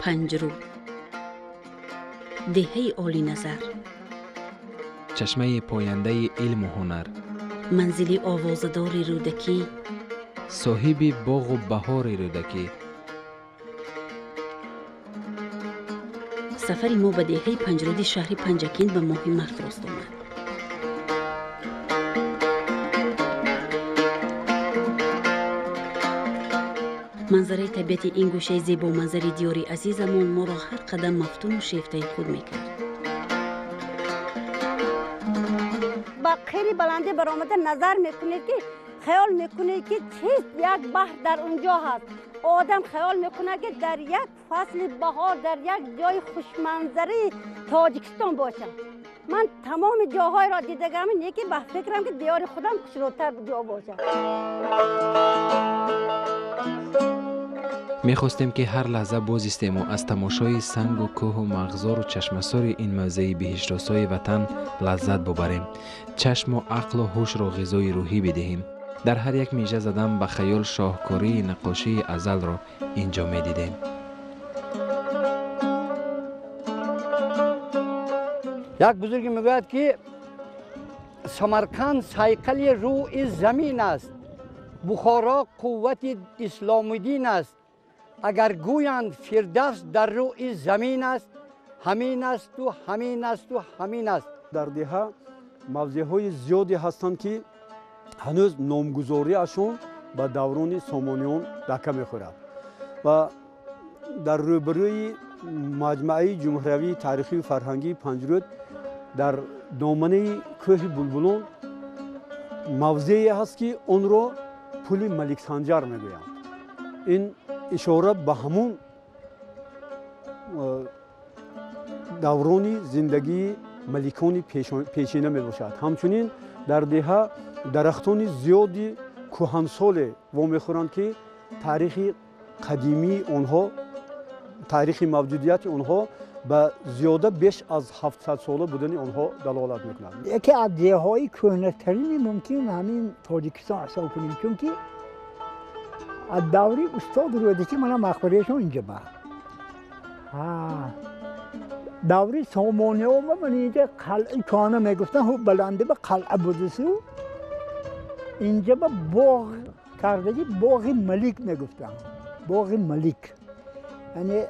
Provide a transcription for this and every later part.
پنجرو، دهه عالی نظر، چشمه پاینده علم و هنر، منزل آوازدار رودکی، صاحب باغ و بهار رودکی. سفر ما به دهه پنجرودی شهر پنجکین به ماه مرد راست آمد. منظره طبیعت این گوشه زیبا و منظر دیاری عزیزمون ما را هر قدم مفتون و شیفته خود میکرد. با خیلی بلنده برآمده نظر میکنید که خیال میکنید که چیست یک بحر در اونجا هست. آدم خیال میکنه که در یک فصل بهار در یک جای خوشمنظری تاجیکستان باشه. من تمام جاهای را دیدم، یکی به فکرم که دیار خودم کشروتر جا باشه. میخواستیم که هر لحظه بازیستیم و از تماشای سنگ و کوه و مغزار و چشمسار این موضع بهشت‌آسای وطن لذت ببریم. چشم و عقل و هوش را غذای روحی بدهیم. در هر یک میژه زدن به خیال شاهکاری نقاشی ازل را اینجا میدیدیم. یک بزرگی میگوید که سمرقند سیقل روی زمین است، بخارا قوت اسلام دین است. اگر گویند فردوس در روی زمین است، همین است و همین است و همین است. در دهه موضع‌های زیادی هستند که هنوز نامگذاری اشون به دوران سامانیان دکه میخورد و در روبروی مجمع جمهوری تاریخی و فرهنگی پنجرود در دامنه کوه بلبلان موضعی هست که اون را پل ملک سنجر میگویند. این اشاره به همون دوران زندگی ملکان پیشینه می باشد. همچنین در دهه درختان زیادی کهنسال وامی خورند که تاریخ قدیمی آنها، تاریخ موجودیت آنها به زیاده بیش از 700 ساله بودن آنها دلالت میکنند. یکی از دهه‌های کهنه‌ترین ممکن همین تاجیکستان حساب کنیم، چون که از دوری استاد رودکی من مقبرهشون اینجا با دوری سامانه ها من اینجا قلعه کانه میگفتن هو بلنده به قلعه بودسو اینجا با باغ کردگی باغ ملک میگفتن. باغ ملک یعنی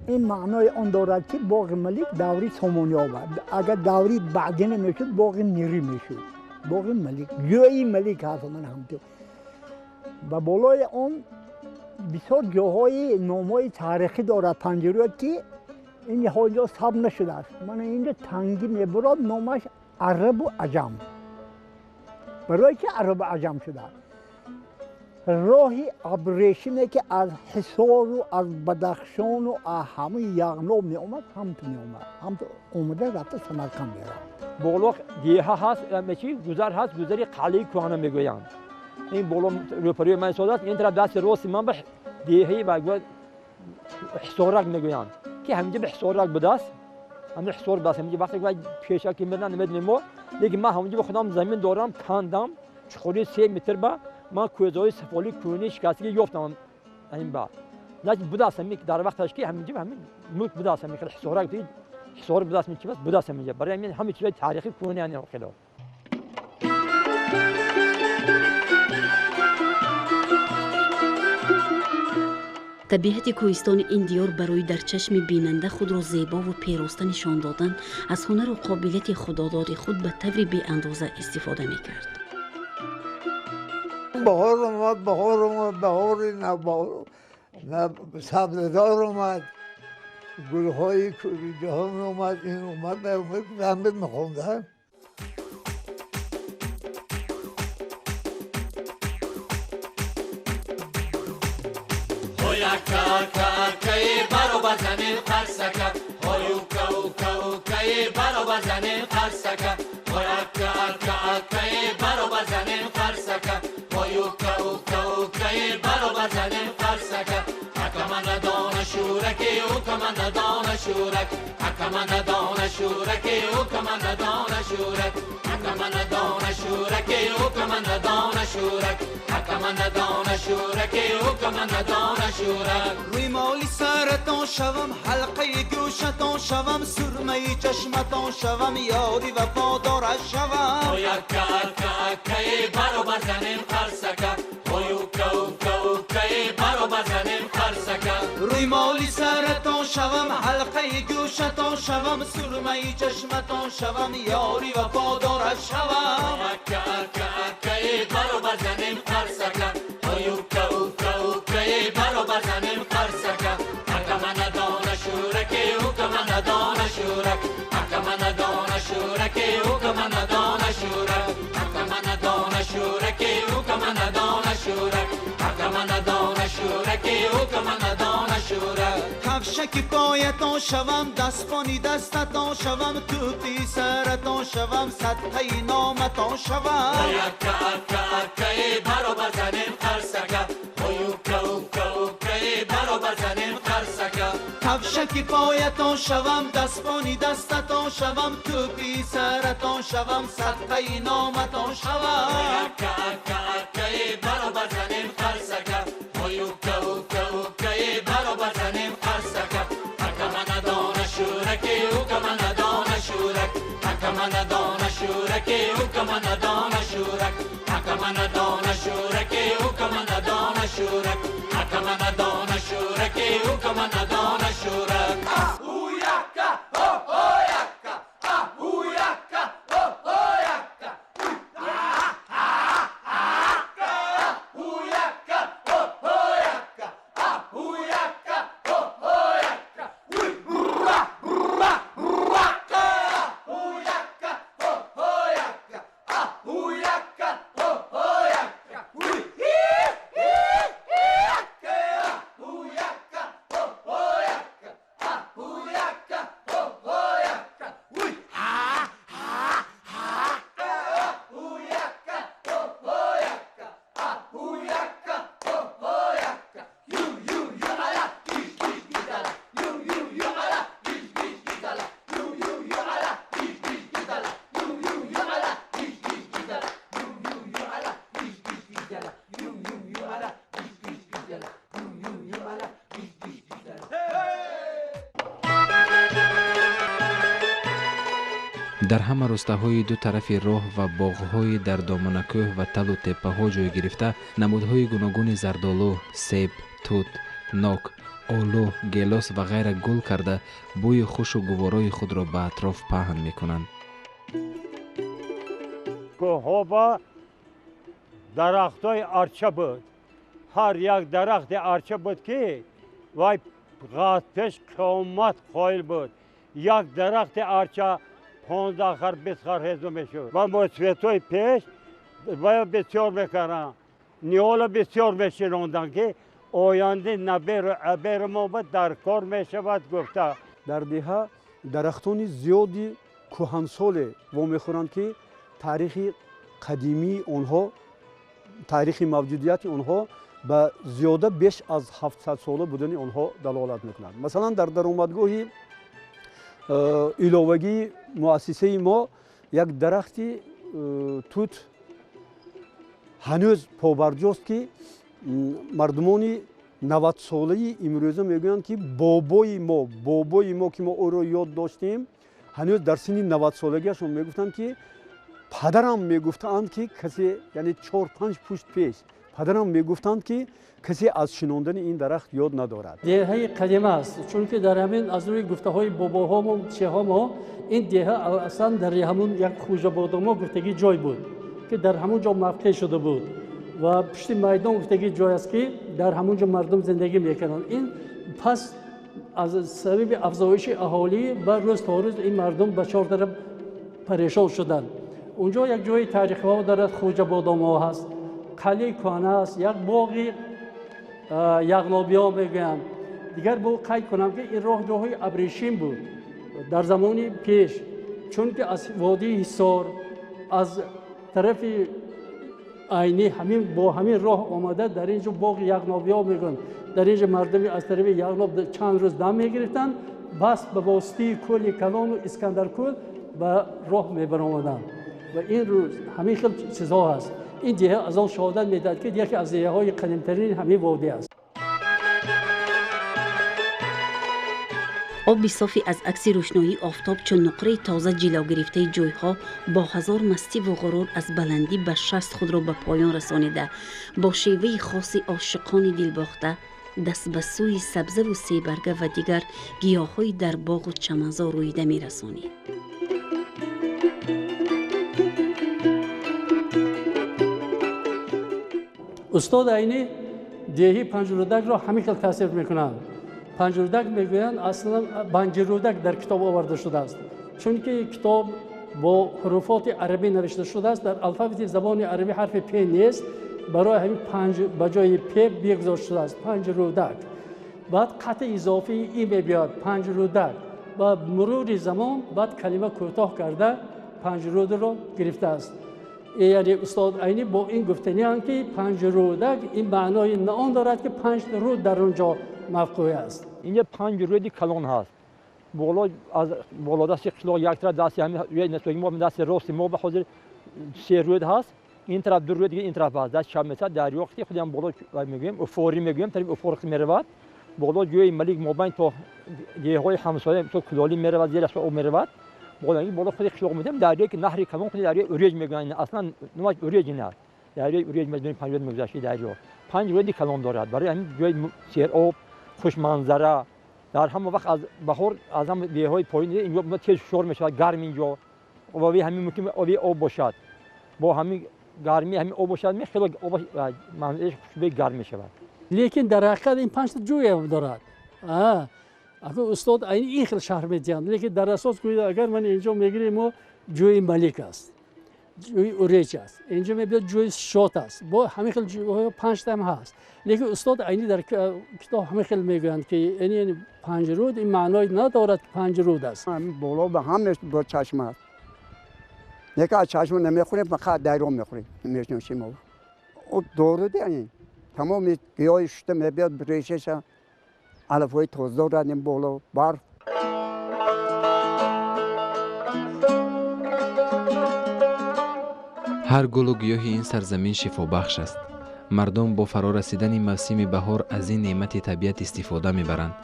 این معنای آن دارد که باغ ملک دوری سامانه ها بود. اگر دوری بعدی نمیشد باغ نیری میشد. باغ ملک جایی ملک هست. من همطور و بالای اون بسیار جاهای نامهای تاریخی دارد پنجرود که این حاجا ثبت نشده است. من اینجا تنگی میبرد نامش عرب و عجم، برای که عرب و عجم شده است. راهی ابریشمه که از حصار و از بدخشان و همه یغما می اومد همت می اومد، همت اومده رفته سمرقند میره. بالا دیه هست میچی گذر هست، گذری قلعه کهنه میگویند. این بالا روپروی من سادات این طرف دست راست من به دیهی و حصارک میگویند که همینجا به حصارک بدست همین حصار بس همینجا وقتی که پیشا که میرن نمیدونیم ما دیگه من همینجا به خودم زمین دارم کندم چخوری 3 متر با من کوزای سفالی کونی شکسته یافتم این با لازم بدست همین در وقتش که همینجا همین ملک بدست همین حصارک دید حصار بدست میچی بس بدست همینجا برای همین همین چیزای تاریخی کونی یعنی خدا. طبیعت کوهستان این دیار برای در چشم بیننده خود را زیبا و پیراسته نشان دادن از هنر و قابلیت خداداد خود به طور بی اندازه استفاده میکرد. بهار اومد، بهار سبزدار اومد، گلهای جهان اومد، این اومد به همه میخوندن. کای برو بزنین قرصکه هایو کای برو بزنین قرصکه کای برو بزنین قرصکه هایو کای برو بزنین قرصکه حکم ندان شورکی حکم ندان شورک حکم ندان شورکی او که من ندان شورک حکم ندان شورکی او که من ندان شورک حکم ندان شورکی او که من ندان شورک روی مالی سرتان شوم حلقه گوشتان شوم سرمه چشمتان شوم یاری وفادارش شوم او یکا اکا اکای برو بزنیم خرسکه او یوکا اوکا اوکای برو بزنیم خرسکه روی مالی سرتان شوم حلقه گوشتان شوم سرمه چشمتان شوم یاری وفادارش شوم اکا اکا اکای برو بزنیم خرسکه او یوکا اوکا اوکای برو بزنیم خرسکه حکم ندان شورکی او که من ندان شورک حکم ندان شورکی او که من ندان شورک حکم ندان شورکی او که من ندان شورک حکم ندان شورکی او که من ندان شورک کفشک پایتان شوم دستپانی دستتان شوم توپی سرتان شوم صدقه نامتان شوم یکا اکا اکای برو بزنیم خرسکه او یوکا اوکا اوکای برو بزنیم خرسکه کفشک پایتان شوم دستپانی دستتان شوم توپی سرتان شوم صدقه نامتان شوم یکا اکا اکای برو بزنیم خرسکه او یوکا اوکا اوکای برو بزنیم خرسکه حکم ندان شورکی او که من ندان شورک حکم ندان شورکی او که من ندان شورک حکم ندان شورکی او که من ندان شورک حکم ندان شورکی او که من ندان شورک در همه روستاهای دو طرف راه و باغ‌های در دامن کوه و تل و تپه‌ها جای گرفته نمودهای گوناگون زردآلو، سیب، توت، ناک، آلو، گیلاس و غیره گل کرده بوی خوش و گوارای خود را به اطراف پهن می‌کنند. کوه‌ها با درختای ارچه بود. هر یک درخت ارچه بود که وای پیش قیامت قائل بود. یک درخت ارچه 15 خر 20 خر هزو میشد و مصیبت‌های پیش و بسیار میکردن نیال بسیار میشنوندن که آینده نبر و عبر ما در کار میشود گفته. در دیها درختان زیادی کهنسال و میخورند که تاریخ قدیمی آنها تاریخ موجودیت آنها به زیاده بیش از 700 ساله بودن آنها دلالت میکنند. مثلا در درآمدگاه ایلوگی مؤسسه ما یک درختی توت هنوز پابرجاست که مردمانی 90 ساله امروزه میگویند که بابای ما که ما او را یاد داشتیم هنوز در سن 90 سالگیشون میگفتند که پدرم میگفتند که کسی یعنی 4-5 پشت پیش پدرم میگفتند که کسی از شنوندن این درخت یاد ندارد. دیه قدیم است چون که در همین از روی گفته های باباها و چه‌ها ما این دیه اصلا در همون یک خوجه بادام گفتگی جای بود که در همون جا موقع شده بود و پشت میدان گفتگی جای است که در همون جا مردم زندگی میکنند. این پس از سبب افزایش اهالی و روز تا روز این مردم به چهار طرف پریشان شدند. اونجا یک جای تاریخی ها دارد خوجه بادام ها هست، قلعه کهنه است، یک باغی یغنابیا میگویند. دیگر با قید کنم که این راه جاهای ابریشم بود در زمان پیش چون که از وادی حصار از طرف عینی همین با همین راه آمده در اینجا باغ یغنابیا میگن. در اینجا مردمی از طرف یغناب چند روز دم میگرفتن بس به واسطه کل کلان و اسکندرکل به راه میبرآمدند و این روز همین خیلی چیزها هست. این دیه از آن شهادت میداد که یکی از دیه های قدیمترین همین وادی است. آب صافی از عکس روشنایی آفتاب چون نقره تازه جلو گرفته جویها با هزار مستی و غرور از بلندی به شست خود را به پایان رسانیده، با شیوه خاصی عاشقانه دل باخته دست به سوی سبزه و سیبرگه و دیگر گیاه‌های در باغ و چمنزار رویده می‌رسانی. استاد عینی دیهی پنجرودک را همین خیلی تصویر میکنند. پنجرودک میگویند اصلا بنجرودک در کتاب آورده شده است، چون که کتاب با حروفات عربی نوشته شده است. در الفبet زبان عربی حرف پ نیست، برای همین پنج بجای پ گذاشته شده است پنجرودک. بعد قطع اضافی ای میبیاد پنجرودک، و مرور زمان بعد کلمه کوتاه کرده پنجرود را گرفته است. یعنی استاد عینی با این گفتنی هستند که پنجرودک این معنای نه آن دارد که 5 رود در اونجا موقع است. اینجا 5 رودی کلان هست. بالا دست قشلاق یک طرف دست همین روی نسوی ما دست راست ما به حاضر 3 رود هست. این طرف 2 رود دیگه این طرف هست. دست چپ مثلا دریا وقتی خودم بالا میگیم افوری میگیم، طرف افوری میرود بالا جوی ملک مابین تا گیاهای همسایه تو کلالی میرود زیرش او میرود بالا. این بالا خود قشلاق میدم دریا که نهر کلان خود دریا اوریج میگن، اصلا نماش اوریج نه، دریا اوریج میدونیم 5 رود میگذشت دریا 5 رودی کلان دارد. برای همین جوی سیر آب خوش منظره در همه وقت از بهار از هم دیهای پایین اینجا تیز شور میشه گرم اینجا و همین ممکن آب باشد، با همین گرمی همین آب باشد می خیلی آب منظرش خوشبو گرم میشه. لیکن در حقیقت این 5 جوی هم دارد. اگر استاد این خیلی شهر میدهند، لیکن در اساس گوید اگر من اینجا میگیریم و جوی ملک است، جوی اوریج است، اینجا میبینید جوی شات است، با همین خیلی جوی 5 تا هم هست. لیکن استاد عینی در کتاب همین خیلی میگویند که یعنی 5 رود این معنای ندارد که 5 رود است. همین بالا به هم با چشم است. یکی از چشم نمیخوریم فقط درو میخوریم میشنوشیم ما. او دورده این تمام گیاه شده میبیاد ریشش علفهای تازه دارد این بالا برف. هر گل و گیاه این سرزمین شفا بخش است. مردم با فرا رسیدن موسم بهار از این نعمت طبیعت استفاده میبرند.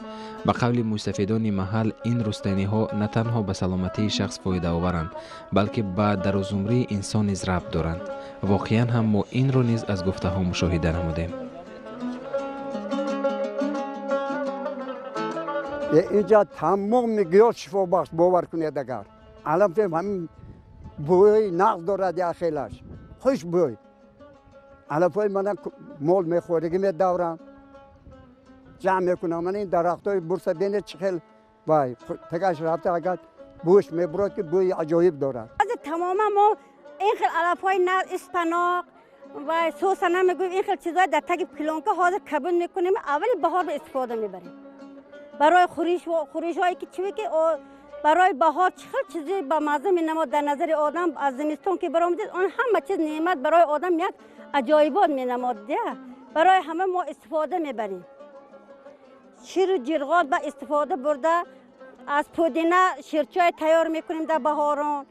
به قول موسفیدان محل این رستنی ها نه تنها به سلامتی شخص فایده آورند بلکه به در زمره انسان نیز ربط دارند. واقعا هم ما این رو نیز از گفته ها مشاهده نمودیم. اینجا تمام گیاه شفا بخش باور کنید. اگر الان فهم همین بوی نقض دارد یا خیلش خوش بوی علفای من مال میخورگی میدورم جمع میکنم. من این درختای برسه بینه چخیل وای تگش رفته اگر بوش میبرد که بوی عجایب دارد. از تمام ما این خیل علفای نه اسپناق و سوسنه میگویم این خیل چیزای در تگ پلانکا حاضر کبن میکنیم. اولی بهار به استفاده میبریم برای خوریش هایی که چیه که برای بهار چخیل چیزی با مزه مینماد در نظر آدم. از زمستون که برآمدید اون همه چیز نعمت برای آدم یک عجایبات مینماد. برای همه ما استفاده میبریم. شیر و جرغات با استفاده برده از پودینه شیرچای تیار میکنیم در بهاران.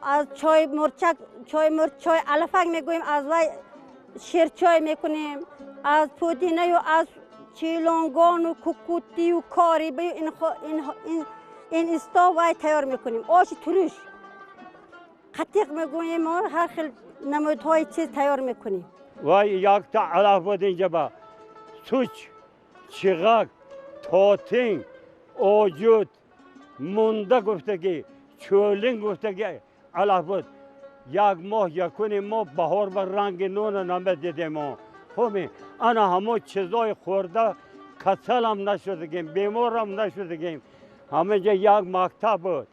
از چای مرچک چای علفک میگوییم از وای شیرچای میکنیم. از پودینه و از چیلانگان و کوکوتی و کاریبی این استا وای تیار میکنیم. آش تروش قطیق میگوییم و هر خیل نمودهای چیز تیار میکنیم. وای یک تا علف بود اینجا با سوچ، چغک، تاتین، آجود، مونده گفتگی، چولین گفتگی علف بود. یک ماه یکونی ما بهار و رنگ نون نمه دیدیم ما. خوبی انا همه چیزای خورده کسل هم نشدگیم، بیمار هم نشدگیم. همه جا یک مکتب بود.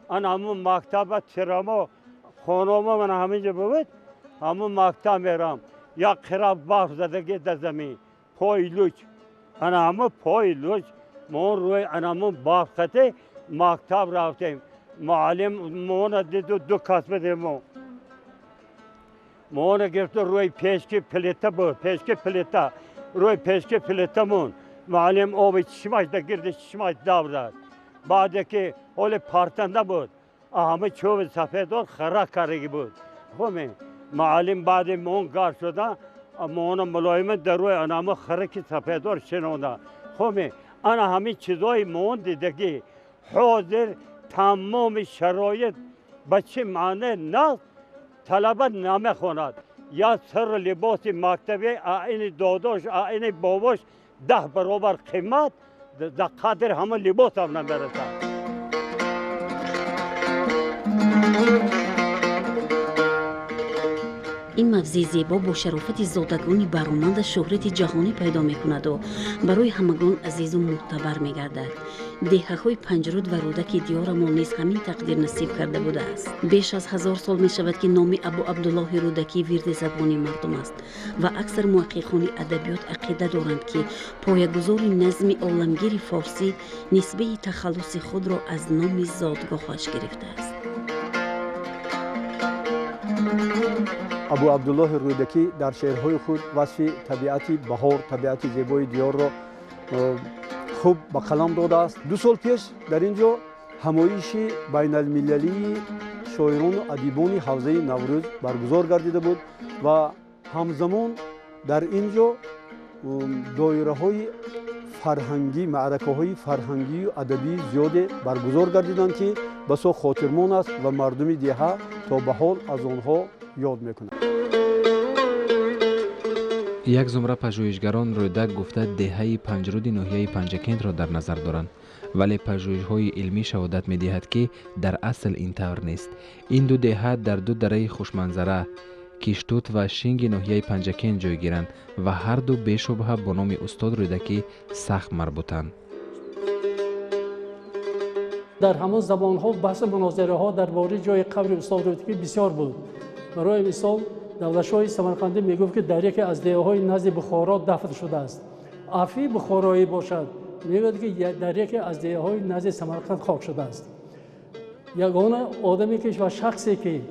انا همون مکتب ترما خانوم من همه جا بود. همون مکتب میرم. یک خراب برف زدگی در زمین. پای لوچ. انا همه پای لوچ. ما روی انا همون برف خطه مکتب رفتیم. معلم مانا دید دو کسب دیم. مانا گرفت روی پیشکی پلیتا بود. پیشکی پلیتا. روی پیشکی پلیتا مون. معلم آب چشمش در گرد چشمش داد بعد که حال پارتنده بود همه چوب سفیدار خراب کردگی بود خب معلم بعد مون کار شده مون ملایم در روی انام خرک سفیدار شنونده خب انا همین چیزای مون دیده که حاضر تمام شرایط بچه معنی نه طلبه نامه خوند یا سر لباس مکتبی این داداش این باباش 10 برابر قیمت در قدر همه لباس هم نمیرسد. این مغزی زیبا با شرافت زادگانی برآمد شهرت جهانی پیدا میکند و برای همگان عزیز و معتبر میگردد. دهه‌های پنجرود و رودک دیار ما نیز همین تقدیر نصیب کرده بوده است. بیش از 1000 سال می شود که نام ابو عبدالله رودکی ورد زبانی مردم است و اکثر محققان ادبیات عقیده دارند که پایه‌گذار نظم عالمگیر فارسی نسبه تخلص خود را از نام زادگاهش گرفته است. ابو عبدالله رودکی در شعرهای خود وصف طبیعت بهار، طبیعت زیبای دیار را خوب به قلم داده است. 2 سال پیش در اینجا همایش بین المللی شاعران و ادیبان حوزه نوروز برگزار گردیده بود و همزمان در اینجا دایره های فرهنگی، معرکه های فرهنگی و ادبی زیاد برگزار گردیدند که بسا خاطرمان است و مردم دیه تا به حال از آنها یاد میکنند. یک زمره پژوهشگران رودک گفته دهه پنجرود ناحیه پنجکند را در نظر دارند، ولی پژوهش‌های علمی شهادت می‌دهد که در اصل این طور نیست. این 2 دهه در 2 دره خوشمنظره کیشتوت و شینگ ناحیه پنجکند جای گیرند و هر دو بی‌شبهه با نام استاد رودکی سخت مربوطند. در همان زبان‌ها بحث مناظره‌ها درباره جای قبر استاد رودکی بسیار بود. برای مثال دولت‌شاه سمرقندی میگفت که در یکی از دیهه‌های نزد بخارا دفن شده است. عفی بخارایی باشد میگوید که در یکی از دیهه‌های نزد سمرقند خاک شده است. یگانه آدمی که و شخصی که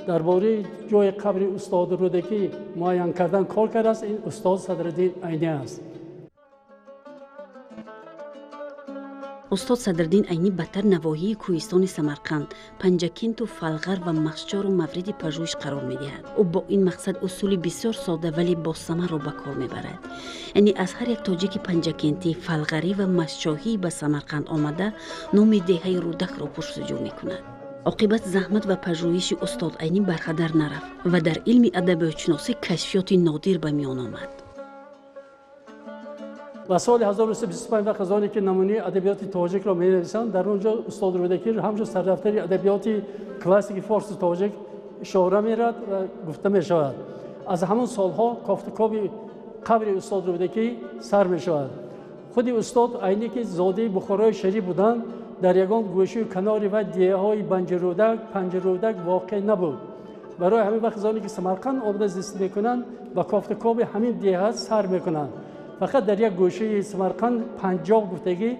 درباره جای قبر استاد رودکی معین کردن کار کرده است این استاد صدرالدین عینی است. استاد صدرالدین عینی بدتر نواحی کوهستان سمرقند، پنجکند و فلغر و مخچار و مورد پژوهش قرار می‌دهد. او با این مقصد اصول بسیار ساده ولی با ثمر را به کار می‌برد. یعنی از هر یک تاجیک پنجکندی، فلغری و مشچاهی به سمرقند آمده نام دهه رودک را پرسجو می‌کند. عاقبت زحمت و پژوهش استاد عینی برهدر نرفت و در علم ادبیات شناسی کشفیات نادر به میان آمد. و سال 1325 وقت از آنی که نمونه ادبیات تاجیک را می‌نویسند در اونجا استاد رودکی همچون سردفتر ادبیات کلاسیک فارس و تاجیک اشاره می‌رد و گفته می‌شود. از همان سالها کافتکاب قبر استاد رودکی سر می‌شود. خود استاد عینی که زاده بخارای شریف بودند در یگان گوشه کناری و دیه‌های بنجرودک، پنجرودک واقع نبود. برای همین وقت از آنی که سمرقند آمده زیست می‌کنند و کافتکاب همین دیه سر می‌کنند. فقط در یک گوشه سمرقند 50 گفتگی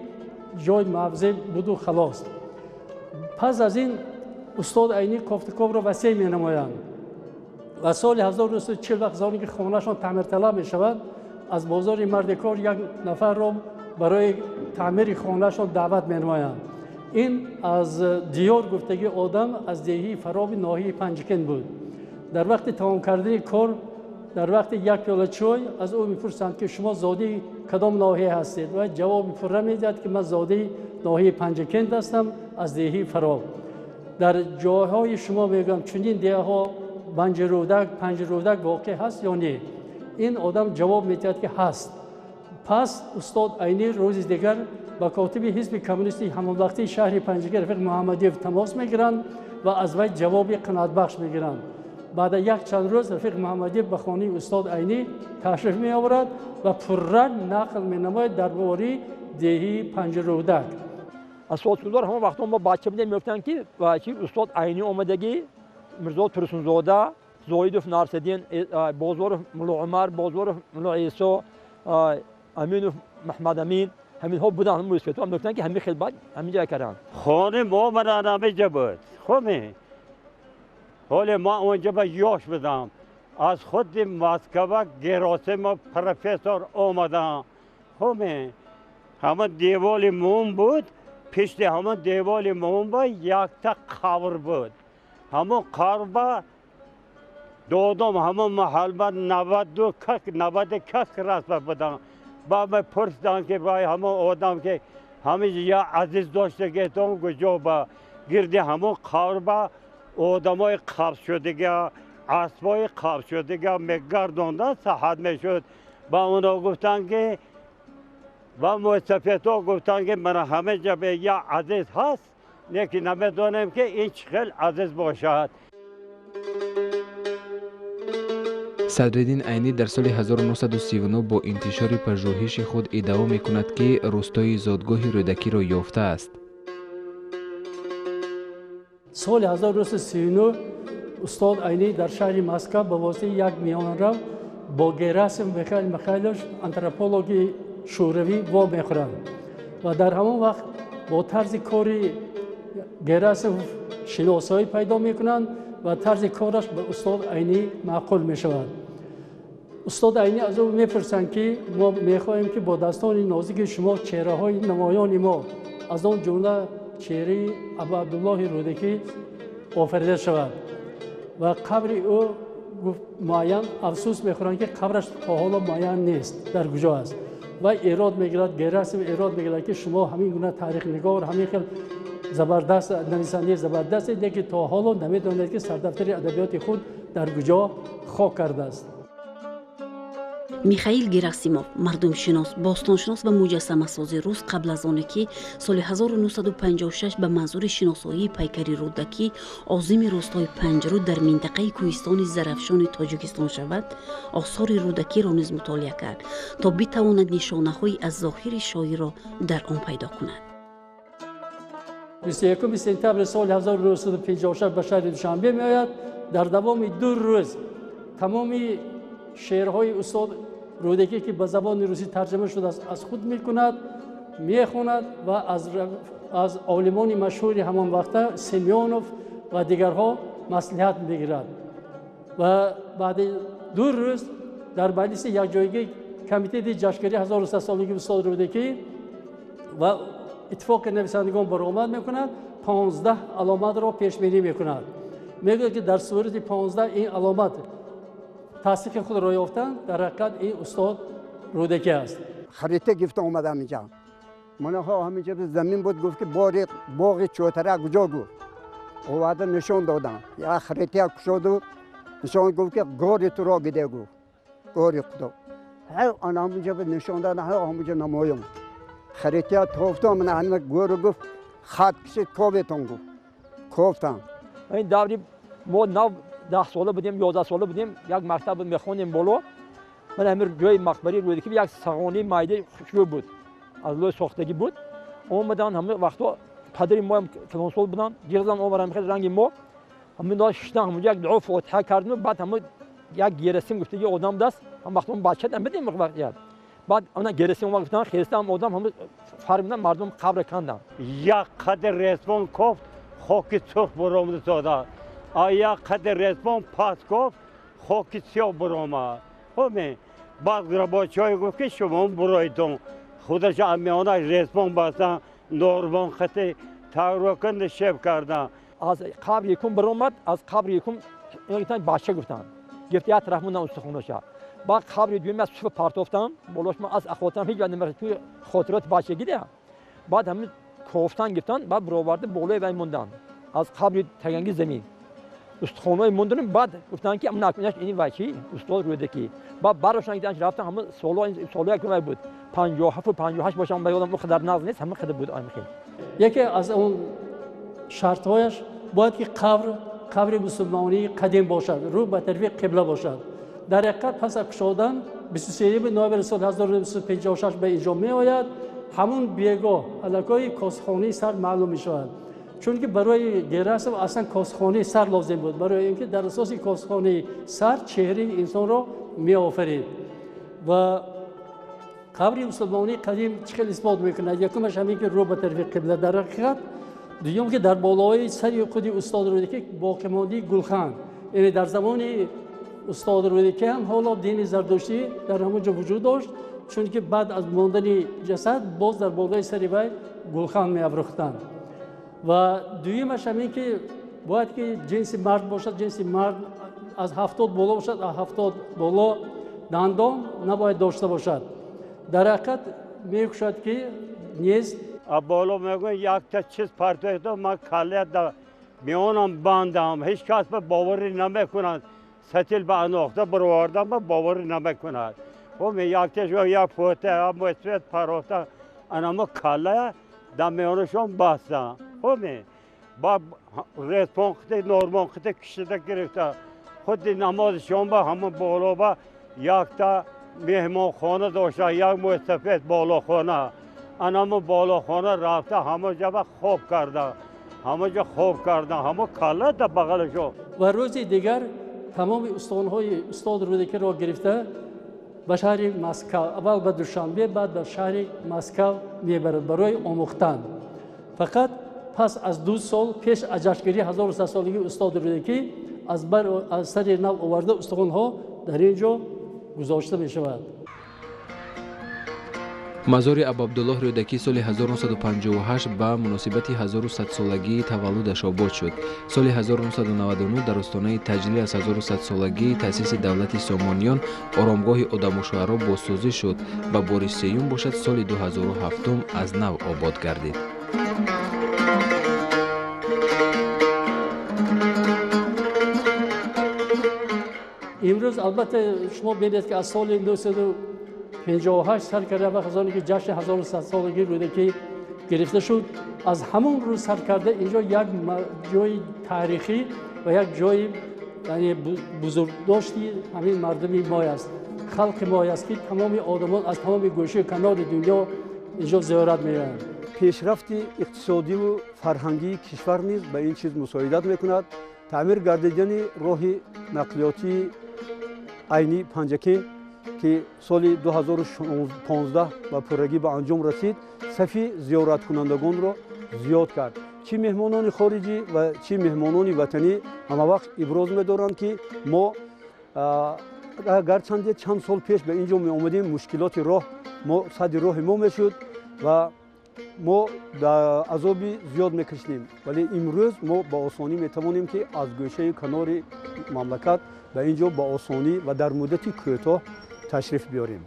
جای موضع بود و خلاص. پس از این استاد عینی کافتکاب را وسیع می نمایند و سال 1940 وقت زانی که خانه‌شان تعمیر طلب می شود از بازار مردکار یک نفر را برای تعمیر خانه‌شان دعوت می نمایند. این از دیار گفتگی آدم از دیهی فراب ناحیه پنجکند بود. در وقت تمام کردن کار در وقت یک پیاله چای از او میپرسند که شما زاده کدام ناحیه هستید و جواب پره میدهد که من زاده ناحیه پنجکند هستم از دیهی فراب. در جاهای شما میگم چنین دیه ها بنجرودک پنجرودک واقع هست یا نه؟ این آدم جواب میدهد که هست. پس استاد عینی روز دیگر با کاتب حزب کمونیستی همان وقتی شهر پنجگیر رفیق محمدی تماس میگیرند و از وی جواب قناعت بخش میگیرند. بعد یک چند روز رفیق محمدی به خانه استاد عینی تشریف می آورد و پررنگ نقل می نماید درباره دیهی پنجرودک. اساتذه‌دار همون وقتا ما بچه بودیم میگفتن که استاد عینی آمدگی مرزا ترسونزاده، زاهد نارسدین، بازار ملا عمر، بازار ملا عیسی، امین محمد امین همین ها بودن هم مسکت هم میگفتن که همین خدمت همین جا کردن. خانه ما من همه بود. خب حالا ما اونجا به یاش بدم از خود مسکو گراسم پروفسور آمدن. خب همه دیوال موم بود، پشت همه دیوال موم با یک تا قبر بود. همه قبر دادم همه محل با 90 کس رسم بودن. با من پرسیدن که برای همه آدم که همه یا عزیز داشته که تو کجا با گرد همه قبر با آدمای قبض شدگی، اسبای قبض شدگی میگرداندن صحت میشد. با اونا گفتن که و مستفیدها گفتن که من همه جا به یا عزیز هست، لیکن نمیدونم که این چقدر عزیز باشد. صدرالدین عینی در سال 1939 با انتشار پژوهش خود ادعا می کند که روستای زادگاه رودکی را یافته است. سال 1939 استاد عینی در شهر مسکو به واسطه یک میانرو با گراسم میخائیلوف آنتروپولوژی شوروی وا میخورند و در همان وقت با طرز کاری گراسم شناسایی پیدا میکنند و طرز کارش به استاد عینی معقول میشود. استاد عینی از او میپرسند که ما میخواهیم که با دستان نازک شما چهره های نمایان ما از آن جمله چهره ابا عبدالله رودکی آفریده شود و قبر او معین افسوس میخورند که قبرش تا حالا معین نیست در کجا است و ایراد میگیرد گراسم ایراد میگیرد که شما همین گونه تاریخ نگار همین خیلی زبردست نویسنده زبردست است که تا حالا نمیداند که سردفتر ادبیات خود در کجا خاک کرده است. میخائیل گراسیموف مردم شناس، باستان شناس و مجسمه ساز روس قبل از آن که سال 1956 به منظور شناسایی پیکری رودکی عازم روستای پنجرود در منطقه کوهستان زرافشان تاجیکستان شود، آثار رودکی را نیز مطالعه کرد تا بتواند نشانه‌هایی از ظاهر شاعر را در آن پیدا کند. 21 سپتامبر سال 1956 به شهر دوشنبه می آید. در دوام 2 روز تمام شعرهای استاد رودکی که به زبان روسی ترجمه شده است از خود می کند، می خواند و از عالمان مشهور همان وقت سمیونوف و دیگرها مصلحت می گیرد و بعد 2 روز در مجلس یک جایگاه کمیته جشنگیری 1300 سالگی استاد رودکی و اتفاق نویسندگان برآمد میکند 15 علامت را پیش بینی میکند. میگه که در صورت 15 این علامت تصدیق خود را یافتند در حقیقت این استاد رودکی است. خریطه گفته اومدم اینجا. من ها همینجا زمین بود گفت که باغ چوتره کجا گفت. اومده نشون دادم. یا خریطه کشید نشون گفت که گاری تو را گده گفت. گاری خدا. آن همینجا نشون دادن همینجا نمایم. خریطه توفتم من همه گور گفت خط کشید کوبتون گفت. کوفتم. این دوری ما 10 ساله بودیم 11 ساله بودیم یک مکتب میخوندیم بالا. من همین جای مقبره رودکی یک سقانی مایده شروع بود. از لوی ساختگی بود. اومدن همه وقتا پدری ما هم کلانسول بودن. گیردن آوردن خیلی رنگ ما. همین داشتن همون یک دعا فاتحه کردن و بعد همه یک گرسیم گفته که آدم دست هم وقتا بچه هم بدیم وقت یاد. بعد آن گرسیم ما گفتن خیلی هم آدم همه فرمیدن مردم قبر کندن. یک قدر رسمان کفت خاک سرخ برآمده ساده. آیا قدر رسمان پس گفت خاک سیاه برآمد. همین بعد گرباچای گفت که شما برایتون خودش امیانه رسمان بستن نورمان خطی تاروکند شب کردن. از قبر یکم برآمد از قبر یکم اینکه بچه گفتن گفت یا طرف موندن استخوان شد. بعد قبر دومی از صف پرتافتن بالاش من از اخواتم هیچ وقت توی خاطرات بچگی ده. بعد همین کوفتن گفتن بعد برآورده بالای وای موندن از قبر تگنگی زمین استخوانای موندن. بعد گفتن که من نکنیش این وکی استاد رودکی. بعد براشون دیدن رفتن همه سالا یک بود 57 و 58 باشم به یادم خدر ناز نیست همه خدر بود آیم خیلی. یکی از اون شرطهایش باید که قبر مسلمانی قدیم باشد، رو به طرف قبله باشد. در حقیقت پس از کشادن 23 نوامبر سال 1956 به اینجا می آید. همون بیگاه علاقه کاسخانه سر معلوم می شود. چون که برای گراسم اصلا کاسخانه سر لازم بود، برای اینکه در اساس کاسخانه سر چهره انسان را می آفرید. و قبر مسلمانی قدیم چقدر اثبات میکنه؟ یکمش همین که رو به طرف قبله در حقیقت، دوم که در بالای سر خود استاد رودکی باقی مانده گلخان، یعنی در زمان استاد رودکی هم حالا دین زردشتی در همونجا وجود داشت چون که بعد از ماندن جسد باز در بالای سر وی گلخان می افروختند. و دویمش همین که باید که جنس مرد باشد، جنس مرد از 70 بالا باشد، از 70 بالا دندان نباید داشته باشد. در حقیقت می‌کشد که نیست. بالا میگن یک تا چیز پرتوی من کله دا میونم باندم، هیچ کس به باوری نمیکنند. ستیل به اناخته برواردم به باوری نمیکند. و یک تاش و یک پوته هم اسمت پروته انما کله دا میونشون بستم. با ریسپانکتی نورمانکتی کشیده گرفته. خود نماز شام با همون بالا با یک تا مهمان خانه داشته، یک مستفید بالا خانه. انما بالا خانه رفته همه جا خوب کرده، همه جا خوب کرده، همه کله در بغلشو. و روز دیگر تمام استانهای استاد رودکی را گرفته به شهر مسکو، اول به دوشنبه بعد به شهر مسکو میبرد برای آموختن. فقط پس از 2 سال پیش از جشنگیری 1100 سالگی استاد رودکی از سر نو آورده استخوان‌ها در اینجا گذاشته می شود. مزار ابا عبدالله رودکی سال 1958 به مناسبت 1100 سالگی تولدش آباد شد. سال 1999 در استانه تجلیل از 1100 سالگی تأسیس دولت سامانیان آرامگاه آدم و شوهرا بازسازی شد و بار سیوم باشد سال 2007 از نو آباد گردید. امروز البته شما ببینید که از سال 1958 سر کرده و خزانی که جشن 1100 سالگی رودکی گرفته شد. از همون روز سر کرده اینجا یک جای تاریخی و یک جای یعنی بزرگداشتی همین مردمی ما است، خلق ما است که تمام آدمان از تمام گوشه کنار دنیا اینجا زیارت می‌کنند. پیشرفت اقتصادی و فرهنگی کشور نیز به این چیز مساعدت میکند. تعمیر گردیدن راه نقلیاتی عینی پنجکین که سال 2015 به پرگی به انجام رسید، صفی زیارت کنندگان را زیاد کرد. چی مهمانان خارجی و چی مهمانان وطنی همه وقت ابراز می‌دارند که ما گرچند چند سال پیش به اینجا می آمدیم مشکلات راه ما صد راه ما میشد و ما در عذابی زیاد میکشیدیم، ولی امروز ما با آسانی میتوانیم که از گوشه کنار مملکت به اینجا با آسانی و در مدت کوتاه تشریف بیاریم.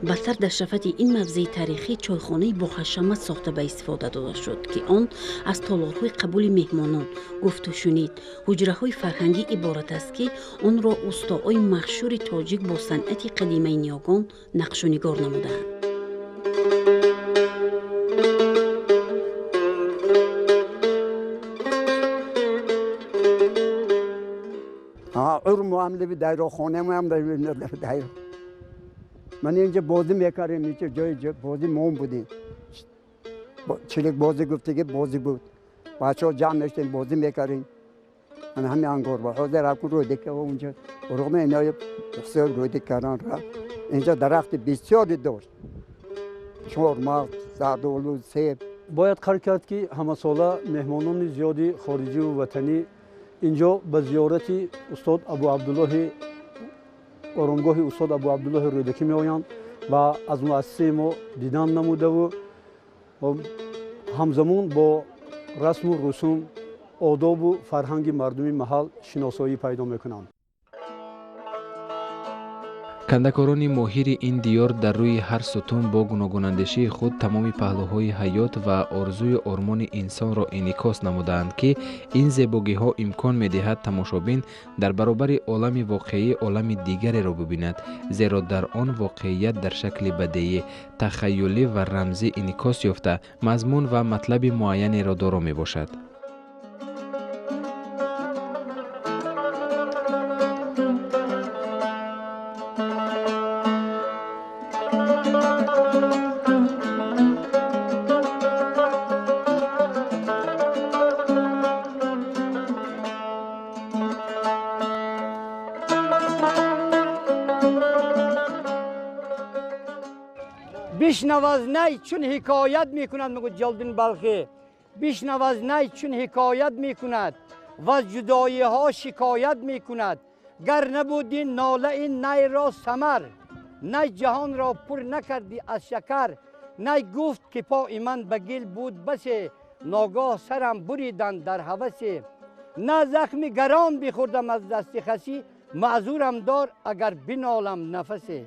بستر در شفت این موضع تاریخی چایخانه باغ‌حشمت ساخته به استفاده داده شد که آن از تالارهای قبول مهمانان گفت و شنید. حجره‌های فرهنگی عبارت است که آن را استادای مشهور تاجیک با صنعت قدیمی نیاگان نقش و نگار نمودند. عرم هم در دایره خانه هم در دایره. من اینجا بازی میکردم، اینجا جای بازی مون بودیم. چلیک بازی گفته که بازی بود. بچه‌ها جمع میشدیم بازی میکردیم. من همین انگار با حاضر اکو رو دیگه اونجا رغم اینای بسیار رو دیگه کردن را اینجا درخت بسیاری داشت. چهارمغز، زردآلو، سیب. باید قرار کرد که همه ساله مهمانان زیادی خارجی و وطنی اینجا به زیارت استاد ابو عبدالله آرامگاه استاد ابو عبدالله رودکی می آیند و از مؤسسه ما دیدن نموده و همزمان با رسم و رسوم آداب و فرهنگ مردمی محل شناسایی پیدا میکنند. کندکاران ماهر این دیار در روی هر ستون با گوناگون خود تمام پهلوهای حیات و آرزوی آرمان انسان را انعکاس نمودند که این زیبایی ها امکان می‌دهد تماشابین در برابر عالم واقعی عالم دیگری را ببیند، زیرا در آن واقعیت در شکل بدیعی، تخیلی و رمزی انعکاس یافته مضمون و مطلب معینی را دارا میباشد. بیشنواز نه چون حکایت میکند، میگو جلدین بلخی بیشنواز نه چون حکایت میکند، و از جدایی ها شکایت می کند. گر نبودی ناله این نی را ثمر، نی جهان را پر نکردی از شکر. نی گفت که پای من به گل بود بسه، ناگاه سرم بریدند در هوسه. نه زخم گران بخوردم از دست خسی، معذورم دار اگر بنالم نفسه.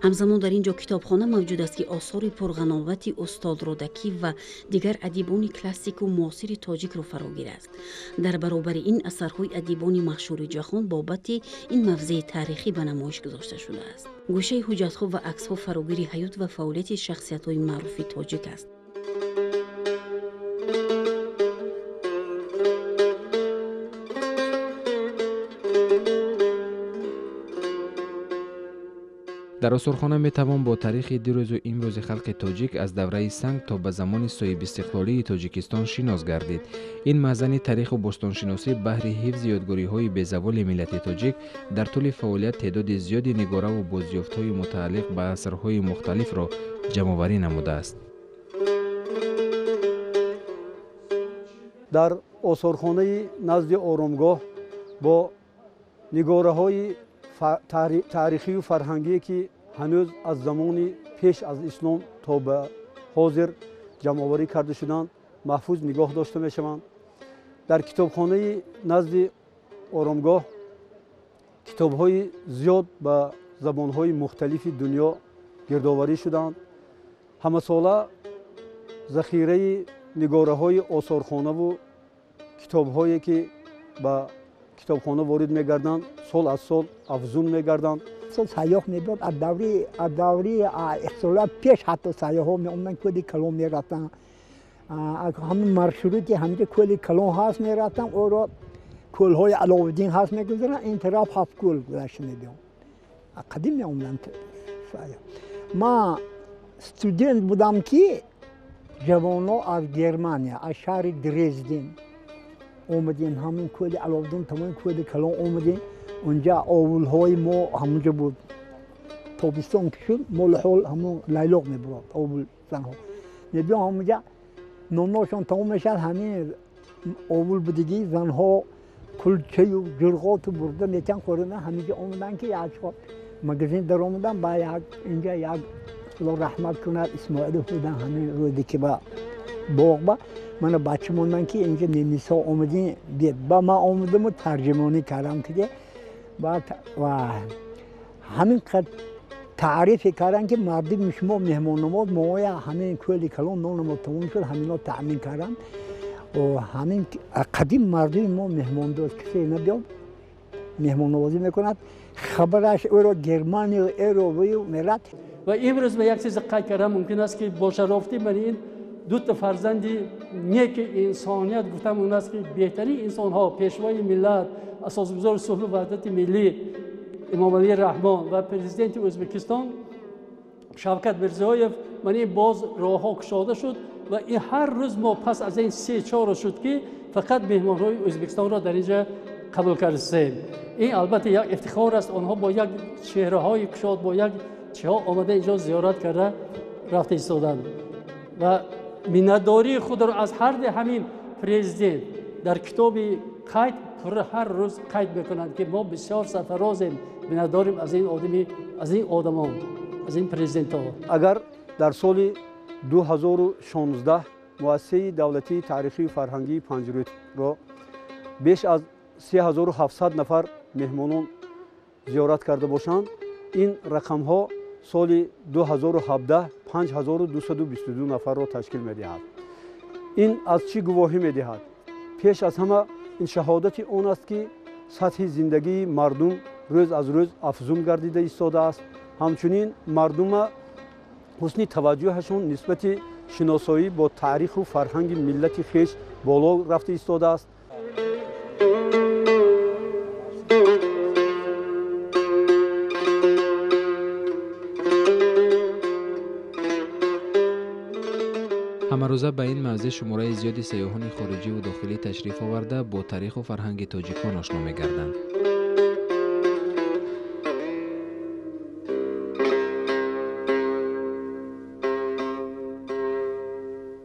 همزمان در اینجا کتابخانه موجود است که آثار پرغناوت استاد رودکی و دیگر ادیبان کلاسیک و معاصر تاجیک را فراگیر است. در برابر این اثرهای ادیبان مشهور جهان بابت این موضع تاریخی به نمایش گذاشته شده است. گوشه حجت‌ها و عکس‌ها فراگیر حیات و فعالیت شخصیت‌های معروف تاجیک است. در آثارخانه می توان با تاریخ دیروز و امروز خلق تاجیک از دوره سنگ تا به زمان صاحب استقلالی تاجیکستان شناس گردید. این معزن تاریخ و باستانشناسی بهر حفظ یادگاری‌های بی‌زوال ملت تاجیک در طول فعالیت تعداد زیادی نگاره و بازیافت‌های متعلق به عصرهای مختلف را جمع‌آوری نموده است. در آثارخانه نزد آرامگاه با نگاره‌های تاریخی و فرهنگی که هنوز از زمان پیش از اسلام تا به حاضر جمع‌آوری کرده شدند محفوظ نگاه داشته می شوند. در کتابخانه نزد آرامگاه کتاب‌های زیاد به زبان‌های مختلف دنیا گردآوری شدند. همه ساله ذخیره نگاره‌های آثارخانه و کتاب‌هایی که به کتابخانه وارد می‌گردند سال از سال افزون می‌گردند. سیاح می‌بود از دوره اختلاف پیش حتی سیاح‌ها می‌آمدن کلی کلان می‌رفتن. همین مرشروطی همینجا کلی کلان هست می‌رفتن او را کل‌های علاءالدین هست می‌گذارن این طرف هفت کل گذشته می‌بینم. قدیم می‌آمدن سیاح. ما استودنت بودم که جوان‌ها از گرمانیا از شهر درزدن اومدین همین کلی علاءالدین تمام کلی کلان اومدین اونجا آولهای ما همونجا بود تابستان که شد ما لحول همون لیلاق میبرد آول زنها میبین همونجا نوناشون تمام میشد همین آول بودگی زنها کلچه و جرغات و برده میتن خوردن همینجا اومدن که یک مگزین در اومدن با یک اینجا یک الله رحمت کند اسماعیل بودن همین روی که با باغ با من بچه موندن که اینجا نیمیسا اومدین بید با ما اومدم و ترجمانی کردم که و همین قد تعریف کردن که مردم شما مهمان نماز مویا همین کلی کلان نون ما تموم شد همینا تأمین کردن و همین قدیم مردم ما مهمان دوست کسی نبیاد مهمان نوازی میکند خبرش او را گرمانی و ایروی و ملت و امروز به یک چیز قید کردم ممکن است که با شرافتی من این دو تا فرزندی نیک انسانیت گفتم اون است که بهترین انسان ها پیشوای ملت اساسگزار صلح و وحدت ملی امام علی رحمان و پرزیدنت ازبکستان شوکت میرزایف من این باز راه ها گشاده شد و این هر روز ما پس از این 3-4 شد که فقط مهمان های ازبکستان را در اینجا قبول کردیم. این البته یک افتخار است آنها با یک چهره های گشاد با یک چه ها آمده اینجا زیارت کرده رفته ایستادند و مینداری خود را از هر همین پرزیدنت در کتاب قید هر روز قید میکنند که ما بسیار سرفرازیم مینداریم از این آدمی از این آدمان از این پرزیدنت ها. اگر در سال 2016 مؤسسه دولتی تاریخی و فرهنگی پنجروت را بیش از 3700 نفر مهمانان زیارت کرده باشند این رقم ها سال 2017 5222 نفر را تشکیل می‌دهد. این از چی گواهی می‌دهد؟ پیش از همه این شهادت اون است که سطح زندگی مردم روز از روز افزون گردیده ایستاده است. همچنین مردم حسن توجهشون نسبت شناسایی با تاریخ و فرهنگ ملت خویش بالا رفته ایستاده است. همه روزه به این موضع شماره زیادی سیاحان خارجی و داخلی تشریف آورده با تاریخ و فرهنگ تاجیکان آشنا می‌گردند.